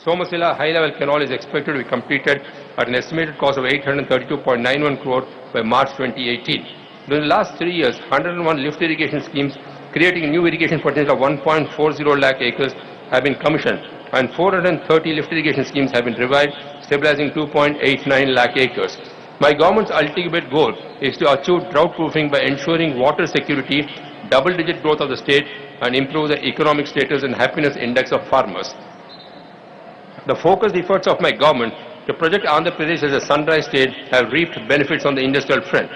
Somasila high-level canal is expected to be completed at an estimated cost of 832.91 crore by March 2018. During the last 3 years, 101 lift irrigation schemes creating a new irrigation potential of 1.40 lakh acres have been commissioned, and 430 lift irrigation schemes have been revived, stabilizing 2.89 lakh acres. My government's ultimate goal is to achieve drought-proofing by ensuring water security, double-digit growth of the state, and improve the economic status and happiness index of farmers. The focused efforts of my government to project Andhra Pradesh as a sunrise state have reaped benefits on the industrial front.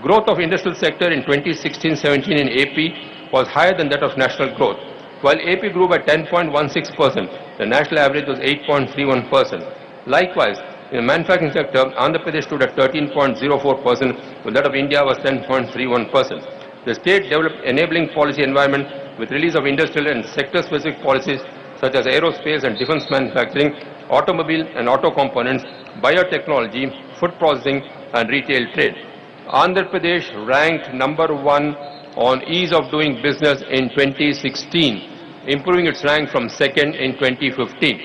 Growth of industrial sector in 2016-17 in AP was higher than that of national growth. While AP grew by 10.16%, the national average was 8.31%. Likewise, in the manufacturing sector, Andhra Pradesh stood at 13.04%, while that of India was 10.31%. The state developed enabling policy environment with release of industrial and sector-specific policies such as aerospace and defense manufacturing, automobile and auto components, biotechnology, food processing, and retail trade. Andhra Pradesh ranked number 1 on ease of doing business in 2016, improving its rank from second in 2015.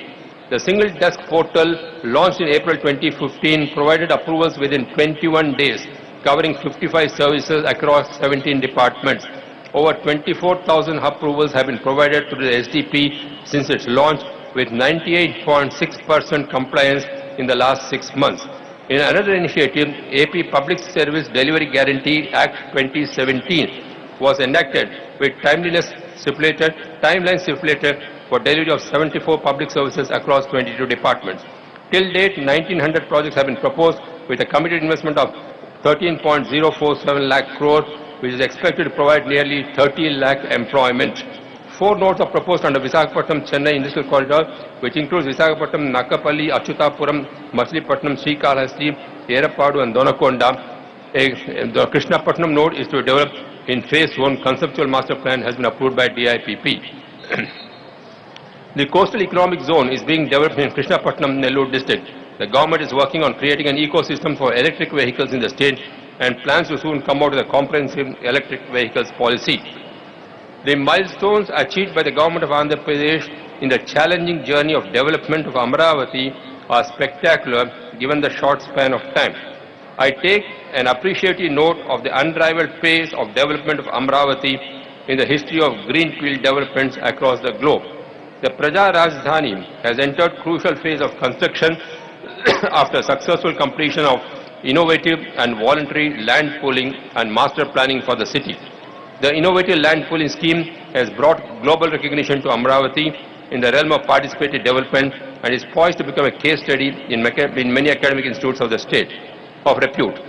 The single desk portal launched in April 2015 provided approvals within 21 days, covering 55 services across 17 departments. Over 24,000 approvals have been provided through the SDP since its launch, with 98.6% compliance in the last 6 months. In another initiative, AP Public Service Delivery Guarantee Act 2017 was enacted with timeline stipulated for delivery of 74 public services across 22 departments. Till date, 1,900 projects have been proposed with a committed investment of 13.047 lakh crore, which is expected to provide nearly 30 lakh employment. 4 nodes are proposed under Visakhapatnam-Chennai Industrial Corridor, which includes Visakhapatnam, Nakapalli, Achutapuram, Machilipatnam, Srikalahasti, Erapadu and Donakonda. The Krishnapatnam node is to be developed in phase 1. Conceptual master plan has been approved by DIPP. The coastal economic zone is being developed in Krishnapatnam, Nellore district. The government is working on creating an ecosystem for electric vehicles in the state and plans to soon come out with a comprehensive electric vehicles policy. The milestones achieved by the government of Andhra Pradesh in the challenging journey of development of Amaravati are spectacular given the short span of time. I take an appreciative note of the unrivaled pace of development of Amaravati in the history of greenfield developments across the globe. The Praja Rajdhani has entered crucial phase of construction after successful completion of innovative and voluntary land pooling and master planning for the city. The innovative land pooling scheme has brought global recognition to Amaravati in the realm of participative development and is poised to become a case study in many academic institutes of the state of repute.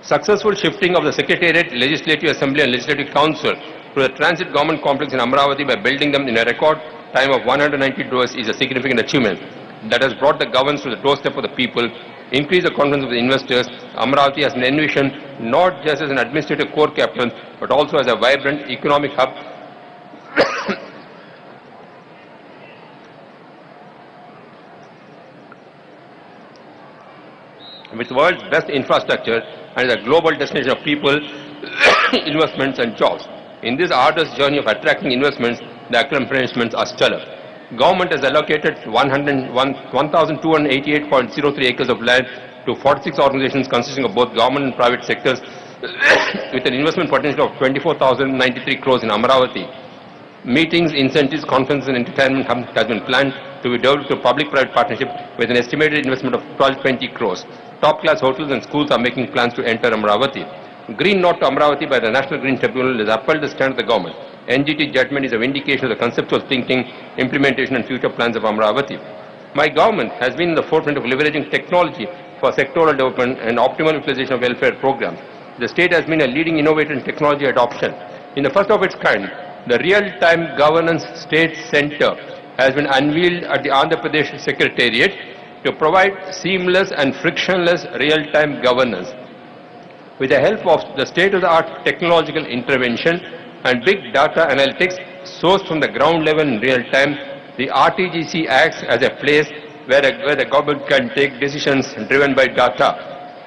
Successful shifting of the Secretariat, Legislative Assembly and Legislative Council to the Transit Government Complex in Amaravati by building them in a record time of 190 days is a significant achievement that has brought the governance to the doorstep of the people, increased the confidence of the investors. Amaravati has been envisioned not just as an administrative core capital, but also as a vibrant economic hub with world's best infrastructure and a global destination of people, investments and jobs. In this arduous journey of attracting investments, the accomplishments are stellar. Government has allocated 1,288.03 acres of land to 46 organizations consisting of both government and private sectors with an investment potential of 24,093 crores in Amaravati. Meetings, incentives, conferences and entertainment has been planned to be developed through public-private partnership with an estimated investment of 1220 crores. Top-class hotels and schools are making plans to enter Amaravati. Green Note to Amaravati by the National Green Tribunal has upheld the stand of the government. NGT judgment is a vindication of the conceptual thinking, implementation and future plans of Amaravati. My government has been in the forefront of leveraging technology for sectoral development and optimal utilization of welfare programs. The state has been a leading innovator in technology adoption. In the first of its kind, the Real-Time Governance State Center has been unveiled at the Andhra Pradesh Secretariat to provide seamless and frictionless real-time governance. With the help of the state-of-the-art technological intervention and big data analytics sourced from the ground level in real time, the RTGC acts as a place where the government can take decisions driven by data.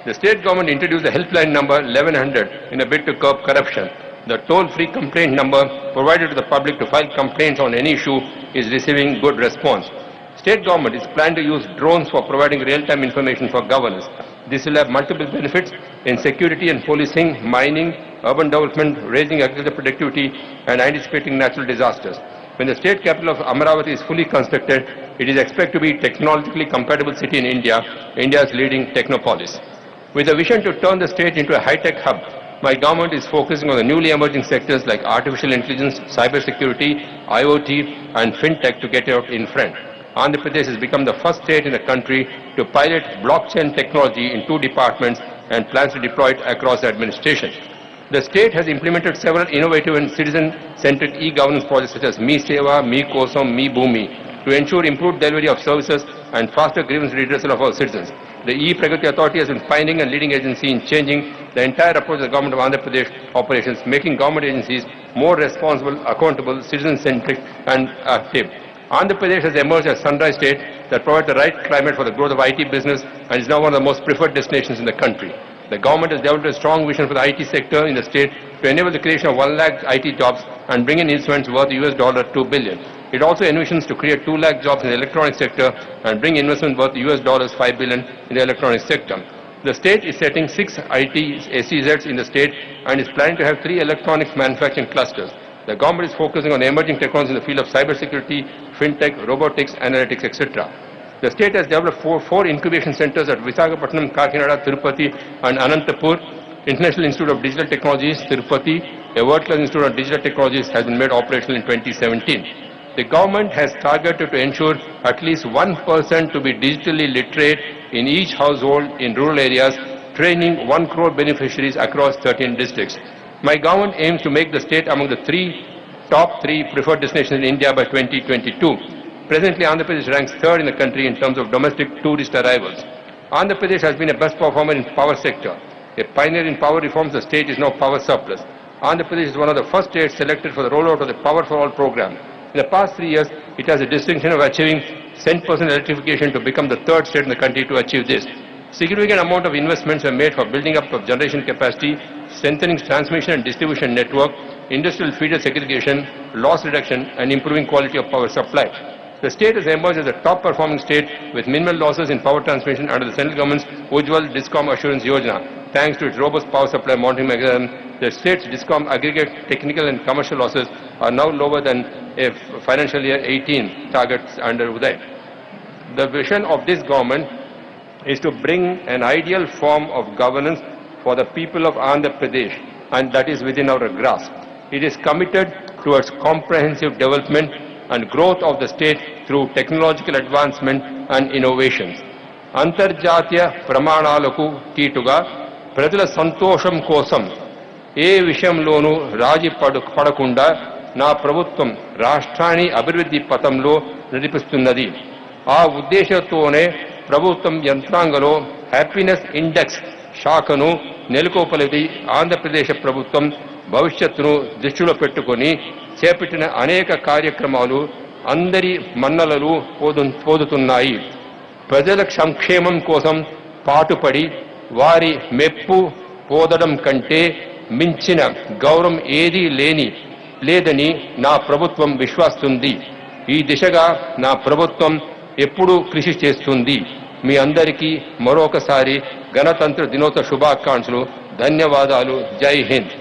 The state government introduced the helpline number 1100 in a bid to curb corruption. The toll-free complaint number provided to the public to file complaints on any issue is receiving good response. State government is planning to use drones for providing real-time information for governors. This will have multiple benefits in security and policing, mining, urban development, raising agricultural productivity, and anticipating natural disasters. When the state capital of Amaravati is fully constructed, it is expected to be a technologically compatible city in India, India's leading technopolis. With a vision to turn the state into a high-tech hub, my government is focusing on the newly emerging sectors like artificial intelligence, cybersecurity, IoT, and fintech to get out in front. Andhra Pradesh has become the first state in the country to pilot blockchain technology in 2 departments and plans to deploy it across the administration. The state has implemented several innovative and citizen-centric e-governance projects such as Me Seva, Me Kosam, Me Bhumi to ensure improved delivery of services and faster grievance redressal of our citizens. The E-Pragati Authority has been pioneering and leading agency in changing the entire approach of the government of Andhra Pradesh operations, making government agencies more responsible, accountable, citizen-centric and active. Andhra Pradesh has emerged as a sunrise state that provides the right climate for the growth of IT business and is now one of the most preferred destinations in the country. The government has developed a strong vision for the IT sector in the state to enable the creation of 1 lakh IT jobs and bring in investments worth $2 billion. It also envisions to create 2 lakh jobs in the electronics sector and bring investment worth $5 billion in the electronics sector. The state is setting 6 IT SEZs in the state and is planning to have 3 electronics manufacturing clusters. The government is focusing on emerging technologies in the field of cybersecurity, fintech, robotics, analytics, etc. The state has developed four incubation centers at Visakhapatnam, Kakinada, Tirupati, and Anantapur. International Institute of Digital Technologies, Tirupati, a world-class institute of digital technologies, has been made operational in 2017. The government has targeted to ensure at least 1% to be digitally literate in each household in rural areas, training 1 crore beneficiaries across 13 districts. My government aims to make the state among the top 3 preferred destinations in India by 2022. Presently, Andhra Pradesh ranks 3rd in the country in terms of domestic tourist arrivals. Andhra Pradesh has been a best performer in power sector. A pioneer in power reforms, the state is now power surplus. Andhra Pradesh is one of the first states selected for the rollout of the Power for All program. In the past 3 years, it has a distinction of achieving 10% electrification to become the 3rd state in the country to achieve this. Significant amount of investments are made for building up of generation capacity, strengthening transmission and distribution network, industrial feeder segregation, loss reduction, and improving quality of power supply. The state has emerged as a top-performing state with minimal losses in power transmission under the central government's Ujjwal Discom Assurance Yojana. Thanks to its robust power supply monitoring mechanism, the state's Discom aggregate technical and commercial losses are now lower than financial year 18 targets under Uday. The vision of this government is to bring an ideal form of governance for the people of Andhra Pradesh, and that is within our grasp. It is committed towards comprehensive development and growth of the state through technological advancement and innovations. అంతర్జాతీయ ప్రమాణాలకు తీటుగా ప్రజల సంతోషం కోసం ఏ విషయంలోనూ రాజీ పడకుండా నా ప్రభుత్వం రాష్ట్రాన్ని అభివృద్ధి పథంలో నడిపిస్తున్నది. ఆ ఉద్దేశంతోనే ప్రభుత్వం యంత్రాంగంలో హ్యాపీనెస్ ఇండెక్స్ శాఖను నెలకొల్పి ఆంధ్రప్రదేశ్ ప్రభుత్వం భవిష్యత్తును దృష్టిలో పెట్టుకొని చేపట్టిన అనేక కార్యక్రమాలు అందరి మన్ననలు పొందుతున్నాయి. ప్రజల సంక్షేమం కోసం పాటుపడి వారి మెప్పు పొందడం కంటే మించిన గౌరవం ఏదీ లేదని నా ప్రభుత్వం విశ్వసిస్తుంది. ఈ దిశగా నా ప్రభుత్వం ఎప్పుడూ కృషి చేస్తుంది. మీ అందరికీ మరొకసారి గణతంత్ర దినోత్సవ శుభాకాంక్షలు. ధన్యవాదాలు. జై హింద్.